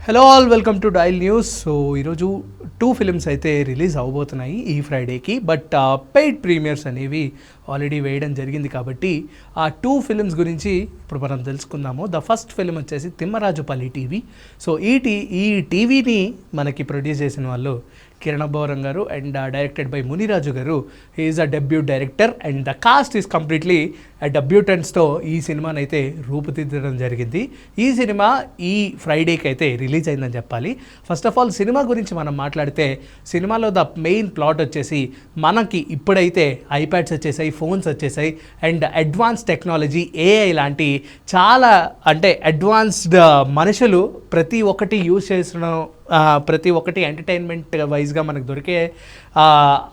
Hello all, welcome to dial news. So ఈరోజు 2 films అయితే release అవబోతున్నాయి ఈ ఫ్రైడేకి. బట్ పెయిడ్ ప్రీమియర్స్ అనేవి ఆల్రెడీ వేయడం జరిగింది కాబట్టి ఆ 2 ఫిలిమ్స్ గురించి ఇప్పుడు మనం తెలుసుకుందాము. ద ఫస్ట్ ఫిలిం వచ్చేసి తిమ్మరాజుపల్లి టీవీ. సో ఈ టీవీని మనకి ప్రొడ్యూస్ చేసిన వాళ్ళు కిరణ్ అబ్బవరం గారు అండ్ డైరెక్టెడ్ బై మునిరాజు గారు. He is a debut director and the cast is completely డెబ్యూటెంట్స్తో ఈ సినిమాని అయితే రూపుదిద్దడం జరిగింది. ఈ సినిమా ఈ ఫ్రైడేకి అయితే రిలీజ్ అయిందని చెప్పాలి. ఫస్ట్ ఆఫ్ ఆల్ సినిమా గురించి మనం మాట్లాడితే సినిమాలో ద మెయిన్ ప్లాట్ వచ్చేసి మనకి ఇప్పుడైతే ఐప్యాడ్స్ వచ్చేసాయి, ఫోన్స్ వచ్చేసాయి అండ్ అడ్వాన్స్ టెక్నాలజీ ఏఐ లాంటి చాలా అంటే అడ్వాన్స్డ్ మనుషులు ప్రతి ఒక్కటి యూజ్ చేసిన ప్రతి ఒక్కటి ఎంటర్టైన్మెంట్ వైజ్గా మనకు దొరికే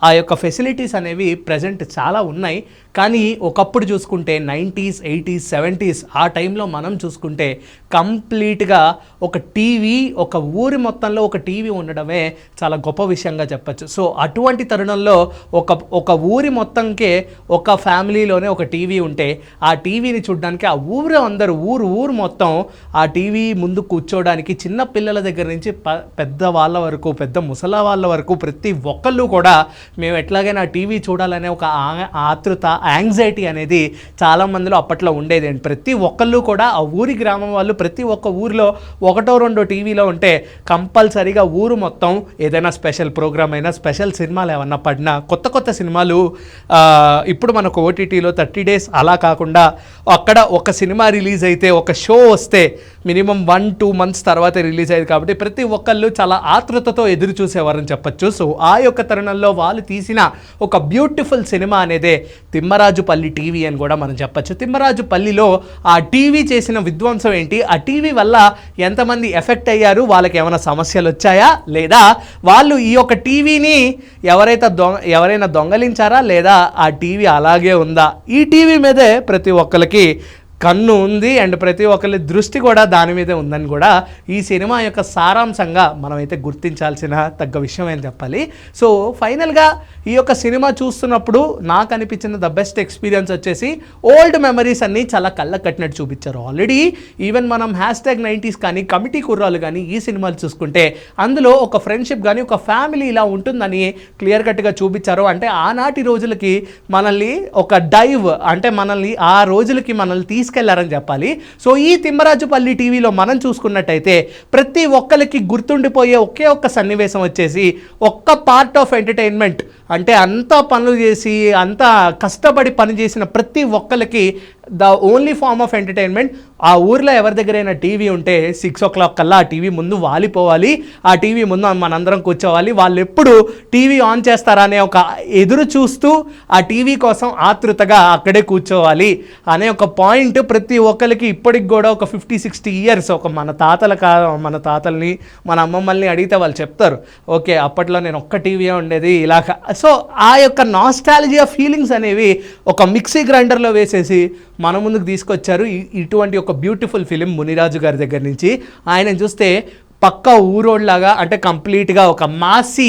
ఆ యొక్క ఫెసిలిటీస్ అనేవి ప్రజెంట్ చాలా ఉన్నాయి. కానీ ఒకప్పుడు చూసుకుంటే 90s, 80s, 70s ఆ టైంలో మనం చూసుకుంటే కంప్లీట్గా ఒక టీవీ, ఒక ఊరి మొత్తంలో ఒక టీవీ ఉండడమే చాలా గొప్ప విషయంగా చెప్పచ్చు. సో అటువంటి తరుణంలో ఒక ఊరి మొత్తంకే ఒక ఫ్యామిలీలోనే ఒక టీవీ ఉంటే ఆ టీవీని చూడడానికి ఆ ఊరు అందరూ ఊరు మొత్తం ఆ టీవీ ముందు కూర్చోవడానికి చిన్న పిల్లల దగ్గర నుంచి పెద్ద వాళ్ళ వరకు, పెద్ద ముసలా వాళ్ళ వరకు ప్రతి ఒక్కళ్ళు కూడా మేము ఎట్లాగైనా టీవీ చూడాలనే ఒక ఆతృత, యాంగ్జైటీ అనేది చాలామందిలో అప్పట్లో ఉండేది. అండ్ ప్రతి ఒక్కళ్ళు కూడా ఆ ఊరి గ్రామం వాళ్ళు ప్రతి ఒక్క ఊరిలో 1-2 టీవీలో ఉంటే కంపల్సరీగా ఊరు మొత్తం ఏదైనా స్పెషల్ ప్రోగ్రామ్ అయినా, స్పెషల్ సినిమాలు ఏమన్నా పడినా, కొత్త సినిమాలు ఇప్పుడు మనకు ఓటీటీలో 30 days అలా కాకుండా అక్కడ ఒక సినిమా రిలీజ్ అయితే, ఒక షో వస్తే మినిమం 1-2 months తర్వాతే రిలీజ్ అయ్యేది కాబట్టి ప్రతి ఒక్కళ్ళు చాలా ఆతృతతో ఎదురు చూసేవారని చెప్పచ్చు. సో ఆ యొక్క తరుణంలో వాళ్ళు తీసిన ఒక బ్యూటిఫుల్ సినిమా అనేదే తిమ్మరాజుపల్లి టీవీ అని కూడా మనం చెప్పచ్చు. తిమ్మరాజుపల్లిలో ఆ టీవీ చేసిన విధ్వంసం ఏంటి, ఆ టీవీ వల్ల ఎంతమంది ఎఫెక్ట్ అయ్యారు, వాళ్ళకి ఏమైనా సమస్యలు వచ్చాయా, లేదా వాళ్ళు ఈ యొక్క టీవీని ఎవరైనా దొంగలించారా, లేదా ఆ టీవీ అలాగే ఉందా, ఈ టీవీ మీదే ప్రతి ఒక్కరికి కన్ను ఉంది అండ్ ప్రతి ఒక్కరి దృష్టి కూడా దాని మీదే ఉందని కూడా ఈ సినిమా యొక్క సారాంశంగా మనమైతే గుర్తించాల్సిన తగ్గ విషయం అని చెప్పాలి. సో ఫైనల్గా ఈ యొక్క సినిమా చూస్తున్నప్పుడు నాకు అనిపించిన ద బెస్ట్ ఎక్స్పీరియన్స్ వచ్చేసి ఓల్డ్ మెమరీస్ అన్నీ చాలా కళ్ళకు కట్టినట్టు చూపించారు. ఆల్రెడీ ఈవెన్ మనం #90s కానీ, కమిటీ కుర్రాలు కానీ ఈ సినిమాలు చూసుకుంటే అందులో ఒక ఫ్రెండ్షిప్ కానీ, ఒక ఫ్యామిలీ ఇలా ఉంటుందని క్లియర్ కట్గా చూపించారు. అంటే ఆనాటి రోజులకి మనల్ని ఒక డైవ్ అంటే మనల్ని ఆ రోజులకి మనల్ని తీసుకెళ్లారని చెప్పాలి. సో ఈ తిమ్మరాజుపల్లి టీవీలో మనం చూసుకున్నట్టయితే ప్రతి ఒక్కరికి గుర్తుండిపోయే ఒకే ఒక్క సన్నివేశం వచ్చేసి ఒక్క పార్ట్ ఆఫ్ ఎంటర్టైన్మెంట్. అంటే అంతా పనులు చేసి, అంతా కష్టపడి పనిచేసిన ప్రతి ఒక్కరికి the only form of entertainment ఆ ఊర్లో ఎవరి దగ్గరైనా టీవీ ఉంటే 6 o'clock కల్లా ఆ టీవీ ముందు వాలిపోవాలి, ఆ టీవీ ముందు మనందరం కూర్చోవాలి. వాళ్ళు ఎప్పుడు టీవీ ఆన్ చేస్తారా అనే ఒక ఎదురు చూస్తూ ఆ టీవీ కోసం ఆతృతగా అక్కడే కూర్చోవాలి అనే ఒక పాయింట్ ప్రతి ఒక్కరికి ఇప్పటికి కూడా ఒక 50-60 years ఒక మన తాతల్ని, మన అమ్మమ్మల్ని అడిగితే వాళ్ళు చెప్తారు, ఓకే అప్పట్లో నేను ఒక్క టీవీయే ఉండేది ఇలాగ. సో ఆ యొక్క నాస్టాలజియా ఫీలింగ్స్ అనేవి ఒక మిక్సీ గ్రైండర్లో వేసేసి మన ముందుకు తీసుకొచ్చారు. ఇటువంటి ఒక బ్యూటిఫుల్ ఫిలిం మునిరాజు గారి దగ్గర నుంచి. ఆయన చూస్తే పక్కా ఊరోడ్లాగా, అంటే కంప్లీట్గా ఒక మాసీ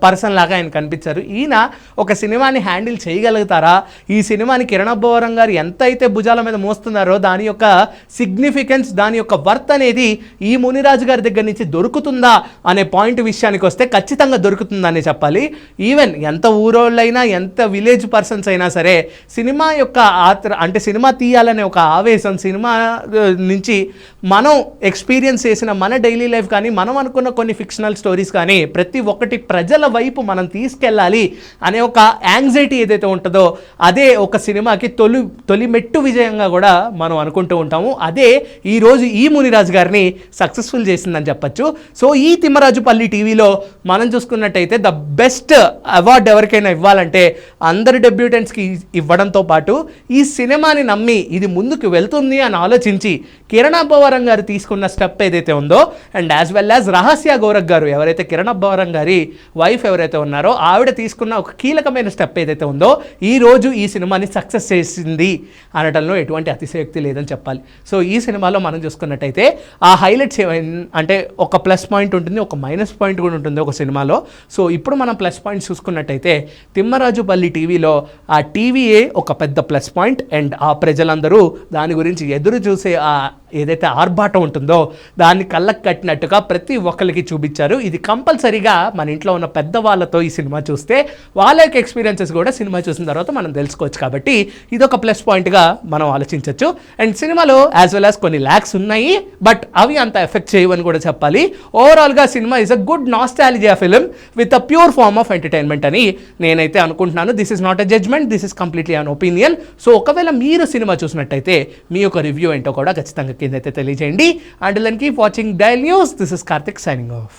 పర్సన్ లాగా ఆయన కనిపించారు. ఈయన ఒక సినిమాని హ్యాండిల్ చేయగలుగుతారా, ఈ సినిమాని కిరణ్ అబ్బవరం గారు ఎంత అయితే భుజాల మీద మోస్తున్నారో దాని యొక్క సిగ్నిఫికెన్స్, దాని యొక్క వర్త్ అనేది ఈ మునిరాజు గారి దగ్గర నుంచి దొరుకుతుందా అనే పాయింట్ విషయానికి వస్తే ఖచ్చితంగా దొరుకుతుందని చెప్పాలి. ఈవెన్ ఎంత ఊరోళ్ళైనా, ఎంత విలేజ్ పర్సన్స్ అయినా సరే సినిమా యొక్క అంటే సినిమా తీయాలనే ఒక ఆవేశం, సినిమా నుంచి మనం ఎక్స్పీరియన్స్ చేసిన మన డైలీ లైఫ్ కానీ, మనం అనుకున్న కొన్ని ఫిక్షనల్ స్టోరీస్ కానీ ప్రతి ఒక్కటి ప్రజల వైపు మనం తీసుకెళ్ళాలి అనే ఒక యాంగ్జైటీ ఏదైతే ఉంటుందో అదే ఒక సినిమాకి తొలి మెట్టు విజయంగా కూడా మనం అనుకుంటూ ఉంటాము. అదే ఈరోజు ఈ మునిరాజు గారిని సక్సెస్ఫుల్ చేసిందని చెప్పచ్చు. సో ఈ తిమ్మరాజుపల్లి టీవీలో మనం చూసుకున్నట్టయితే ద బెస్ట్ అవార్డు ఎవరికైనా ఇవ్వాలంటే అందరు డెబ్యూటెంట్స్కి ఇవ్వడంతో పాటు ఈ సినిమాని నమ్మి ఇది ముందుకు వెళ్తుంది అని ఆలోచించి కిరణ్ అబ్బవరం గారు తీసుకున్న స్టెప్ ఏదైతే ఉందో అండ్ యాజ్ వెల్ యాజ్ రహస్య గోరఖ్ గారు, ఎవరైతే కిరణ్ అబ్బవరం గారి వైఫ్ ఎవరైతే ఉన్నారో ఆవిడ తీసుకున్న ఒక కీలకమైన స్టెప్ ఏదైతే ఉందో ఈ రోజు ఈ సినిమాని సక్సెస్ చేసింది అనడంలో ఎటువంటి అతిశయోక్తి లేదని చెప్పాలి. సో ఈ సినిమాలో మనం చూసుకున్నట్టయితే ఆ హైలైట్స్ అంటే ఒక ప్లస్ పాయింట్ ఉంటుంది, ఒక మైనస్ పాయింట్ కూడా ఉంటుంది ఒక సినిమాలో. సో ఇప్పుడు మనం ప్లస్ పాయింట్స్ చూసుకున్నట్టయితే తిమ్మరాజుపల్లి టీవీలో ఆ టీవీయే ఒక పెద్ద ప్లస్ పాయింట్ అండ్ ఆ ప్రజలందరూ దాని గురించి ఎదురు చూసే ఏదైతే ఆర్భాటం ఉంటుందో దాన్ని కళ్ళకు కట్టినట్టుగా ప్రతి ఒక్కరికి చూపించారు. ఇది కంపల్సరీగా మన ఇంట్లో ఉన్న పెద్దవాళ్ళతో ఈ సినిమా చూస్తే వాళ్ళ యొక్క ఎక్స్పీరియన్సెస్ కూడా సినిమా చూసిన తర్వాత మనం తెలుసుకోవచ్చు. కాబట్టి ఇదొక ప్లస్ పాయింట్గా మనం ఆలోచించవచ్చు. అండ్ సినిమాలో యాజ్ వెల్ యాజ్ కొన్ని ల్యాక్స్ ఉన్నాయి, బట్ అవి అంత ఎఫెక్ట్ చేయవని కూడా చెప్పాలి. ఓవరాల్గా సినిమా is a good nostalgia film with a pure form of entertainment అని నేనైతే అనుకుంటున్నాను. This is not a judgement, this is completely an opinion. So ఒకవేళ మీరు సినిమా చూసినట్టయితే మీ యొక్క రివ్యూ ఏంటో కూడా ఖచ్చితంగా కింద అయితే తెలియజేయండి. And then keep watching Dial News. This is Karthik signing of.